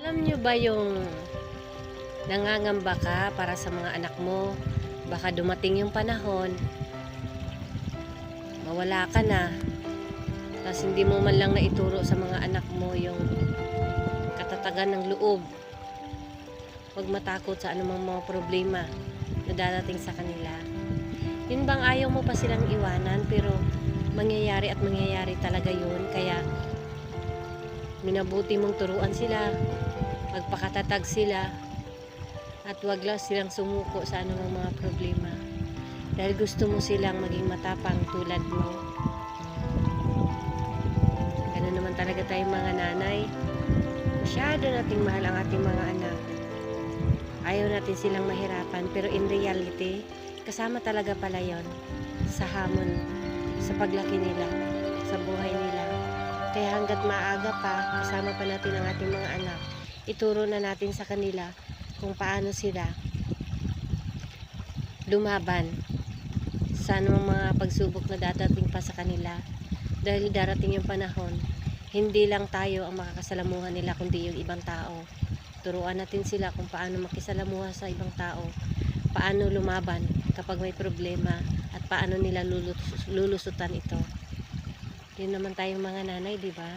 Alam nyo ba yung nangangamba ka para sa mga anak mo? Baka dumating yung panahon, mawala ka na, tapos hindi mo man lang naituro sa mga anak mo yung katatagan ng loob. Huwag matakot sa anumang mga problema na darating sa kanila. Yun bang ayaw mo pa silang iwanan, pero mangyayari at mangyayari talaga yun. Kaya minabuti mong turuan sila, magpakatatag sila, at wag lang silang sumuko sa anumang mga problema. Dahil gusto mo silang maging matapang tulad mo. Ganun naman talaga tayong mga nanay. Masyado nating mahal ang ating mga anak. Ayaw natin silang mahirapan, pero in reality, kasama talaga pala yon sa hamon, sa paglaki nila, sa buhay nila. Kaya hanggat maaga pa, kasama pa natin ang ating mga anak, ituro na natin sa kanila kung paano sila lumaban sa anumang mga pagsubok na dadating pa sa kanila. Dahil darating yung panahon, hindi lang tayo ang makakasalamuhan nila, kundi yung ibang tao. Turuan natin sila kung paano makisalamuha sa ibang tao, paano lumaban kapag may problema, at paano nila lulusutan ito. Yun naman tayong mga nanay, di ba?